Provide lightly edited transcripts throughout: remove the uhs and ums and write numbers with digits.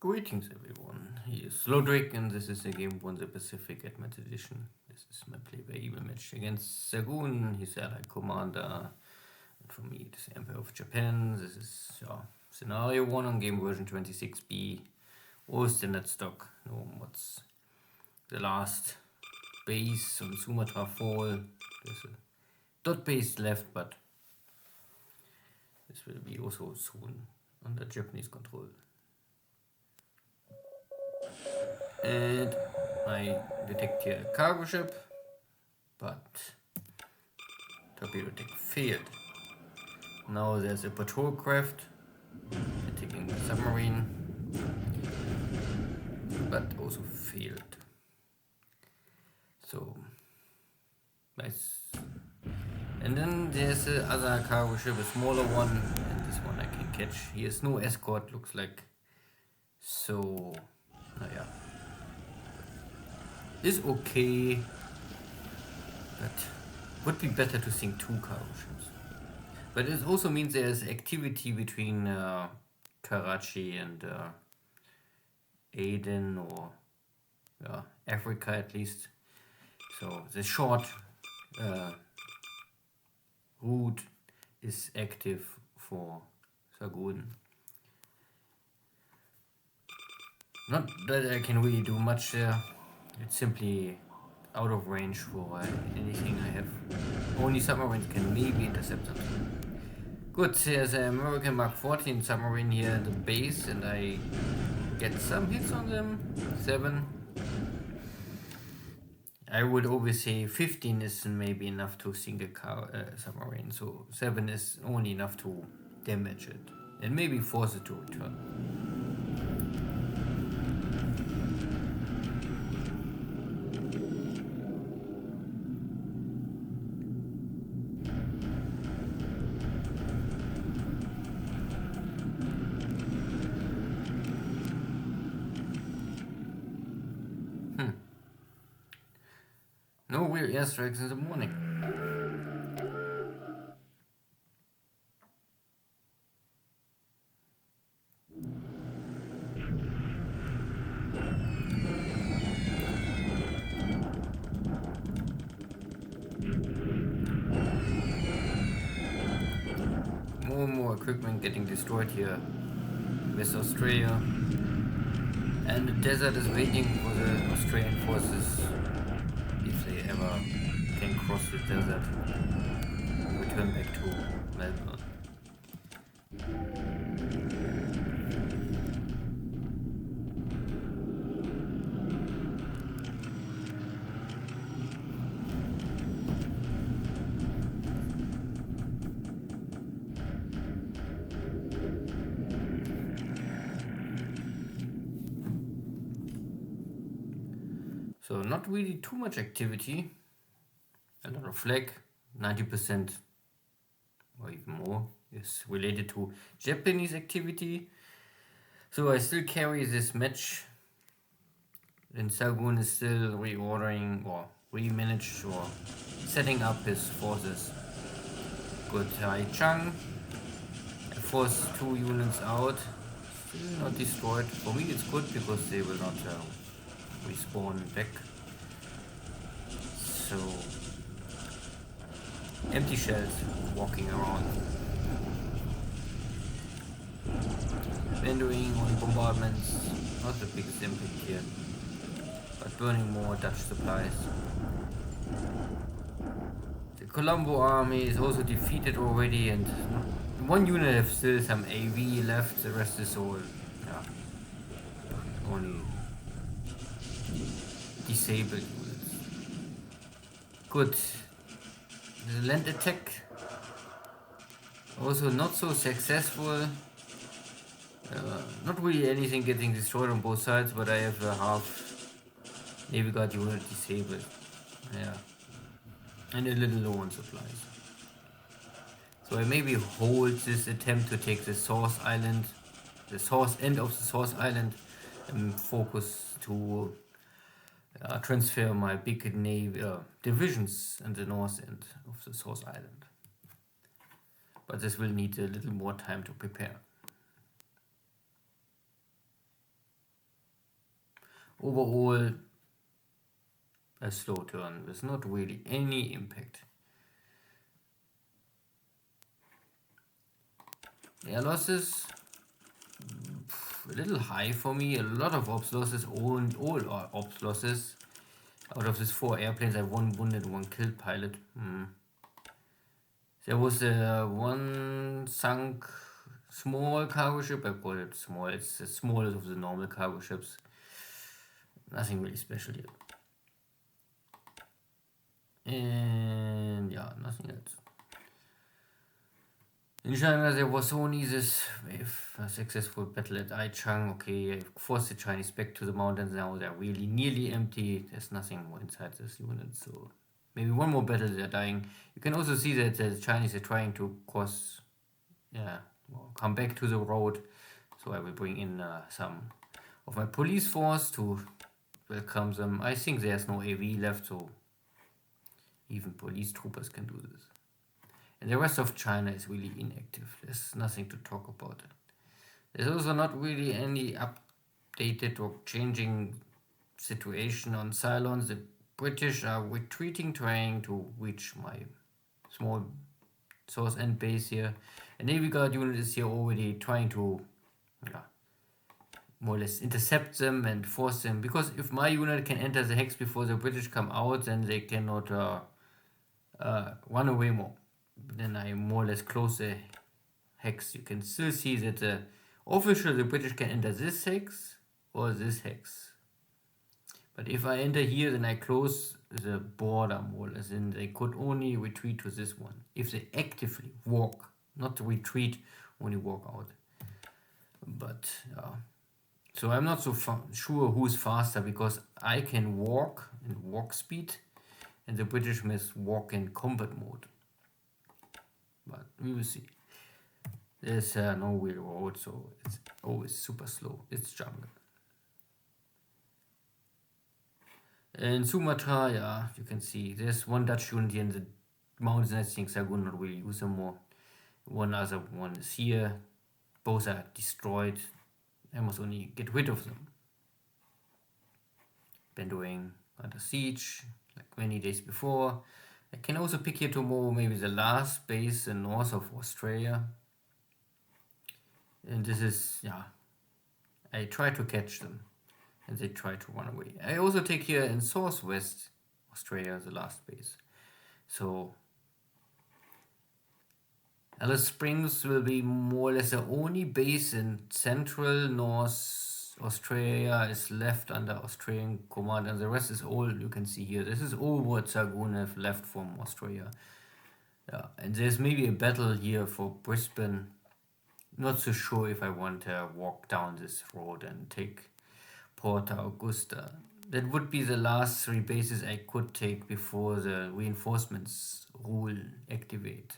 Greetings everyone, here's Lodrik and this is the Game One the Pacific Advanced Edition. This is my PBEM match against Xargun. He's Allied Commander, and for me it is Emperor of Japan. This is Scenario 1 on game version 26B. All standard stock, no mods. The last base on Sumatra Fall. There's a dot base left, but this will be also soon under Japanese control. And I detect here a cargo ship, but torpedo deck failed. Now there's a patrol craft attacking the submarine, but also failed. So nice. And then there's the other cargo ship, a smaller one, and this one I can catch. He has no escort, looks like. So, naja. Is okay, but would be better to sink 2 cargo ships. But it also means there's activity between Karachi and Aden, or Africa at least. So the short route is active for Xargun. Not that I can really do much there. It's simply out of range for anything I have. Only submarines can maybe intercept them. Good, there's an American Mark 14 submarine here at the base, and I get some hits on them. 7. I would always say 15 is maybe enough to sink a submarine, so 7 is only enough to damage it, and maybe force it to return. No real airstrikes in the morning. More and more equipment getting destroyed here. West Australia. And the desert is waiting for the Australian forces, if they ever can cross the desert, return back to Melbourne. So not really too much activity. A lot of flag, 90% or even more is related to Japanese activity. So I still carry this match, and Xargun is still reordering or remanaged or setting up his forces. Good, Chang. I forced 2 units out, still not destroyed. For me it's good because they will not respawn back. So empty shells walking around. Rendering on bombardments, not the biggest impact here, but burning more Dutch supplies. The Colombo army is also defeated already, and 1 unit have still some AV left, the rest is all only disabled units. Good. The land attack also not so successful. Not really anything getting destroyed on both sides, but I have a half Navy Guard unit disabled. And a little low on supplies. So I maybe hold this attempt to take the source island, the source end of the source island, and focus to transfer my big navy divisions in the north end of the source island. But this will need a little more time to prepare. overall a slow turn with not really any impact. Air losses, a little high for me. A lot of ops losses, all are ops losses. Out of these 4 airplanes, I have 1 wounded, 1 killed pilot. There was one sunk small cargo ship. I call it small. It's the smallest of the normal cargo ships. Nothing really special here. And yeah, nothing else. In China, there was only this wave, a successful battle at Aichang. Okay, I forced the Chinese back to the mountains. Now they're really nearly empty. There's nothing more inside this unit, so maybe one more battle they're dying. You can also see that the Chinese are trying to come back to the road. So I will bring in some of my police force to welcome them. I think there's no AV left, so even police troopers can do this. And the rest of China is really inactive. There's nothing to talk about. There's also not really any updated or changing situation on Cylons. The British are retreating, trying to reach my small source end base here. A Navy Guard unit is here already trying to more or less intercept them and force them. Because if my unit can enter the hex before the British come out, then they cannot run away more. Then I more or less close the hex. You can still see that the British can enter this hex or this hex. But if I enter here, then I close the border more or less, and they could only retreat to this one. If they actively walk, not retreat, only walk out. But so I'm not so sure who's faster, because I can walk in walk speed and the British must walk in combat mode. But we will see. There's no real road, so it's always super slow. It's jungle. In Sumatra, you can see there's one Dutch unit here in the mountains. I think Xargun not really use them more. One other one is here. Both are destroyed. I must only get rid of them. Bendoing under siege, like many days before. I can also pick here tomorrow maybe the last base in north of Australia. And this is, I try to catch them and they try to run away. I also take here in southwest Australia the last base. So Alice Springs will be more or less the only base in central North Australia is left under Australian command, and the rest is all you can see here. This is all what Xargun have left from Australia. Yeah, and there's maybe a battle here for Brisbane. Not so sure if I want to walk down this road and take Port Augusta. That would be the last 3 bases I could take before the reinforcements rule activate.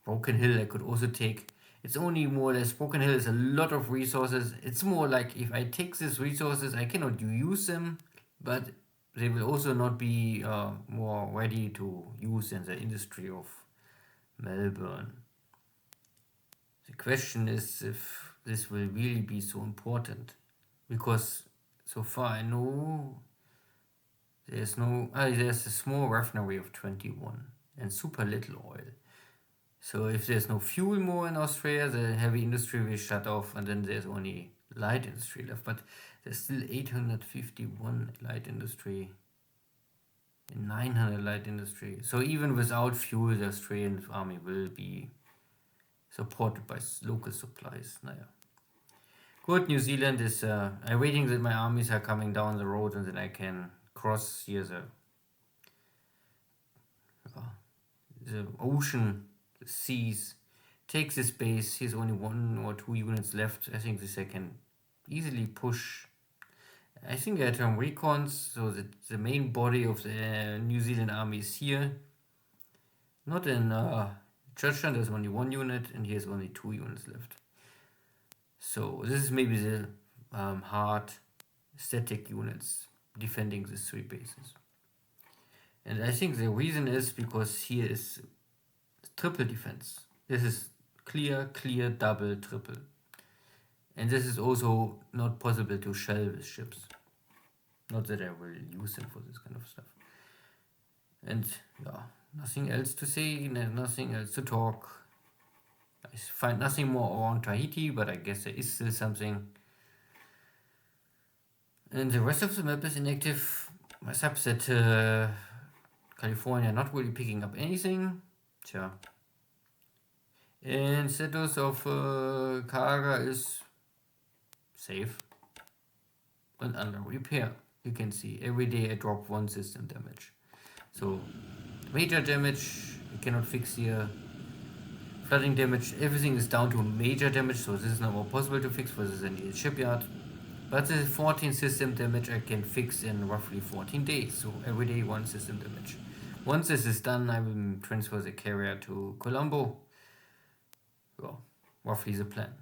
Broken Hill I could also take. It's only more or less, Broken Hill is a lot of resources. It's more like if I take these resources, I cannot use them, but they will also not be more ready to use in the industry of Melbourne. The question is if this will really be so important, because so far I know there's a small refinery of 21 and super little oil. So if there's no fuel more in Australia, the heavy industry will shut off, and then there's only light industry left. But there's still 851 light industry and 900 light industry. So even without fuel, the Australian army will be supported by local supplies. Good, New Zealand is I'm waiting that my armies are coming down the road, and then I can cross here the ocean, the seas, take this base. Here's only 1 or 2 units left. I think this I can easily push. I think I had some recons, so that the main body of the New Zealand army is here. Not in Churchland, there's only 1 unit, and here's only 2 units left. So this is maybe the hard static units defending these 3 bases. And I think the reason is because here is triple defense. This is clear, double, triple. And this is also not possible to shell with ships. Not that I will use them for this kind of stuff. And yeah, nothing else to say, nothing else to talk. I find nothing more around Tahiti, but I guess there is still something. And the rest of the map is inactive. My subset California not really picking up anything. Tja. And status of Kaga is safe and under repair. You can see every day I drop 1 system damage. So major damage I cannot fix here. Flooding damage, everything is down to major damage, so this is not more possible to fix for this in the shipyard. But the 14 system damage I can fix in roughly 14 days, so every day 1 system damage. Once this is done, I will transfer the carrier to Colombo. Well, roughly the plan.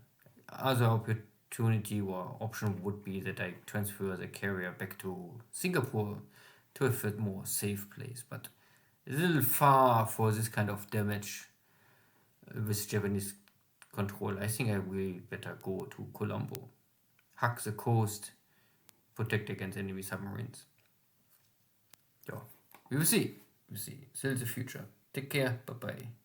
Other opportunity or option would be that I transfer the carrier back to Singapore to a bit more safe place, but a little far for this kind of damage with Japanese control. I think I will better go to Colombo. Hug the coast, protect against enemy submarines. Yeah, we will see. Still the future. Take care. Bye bye.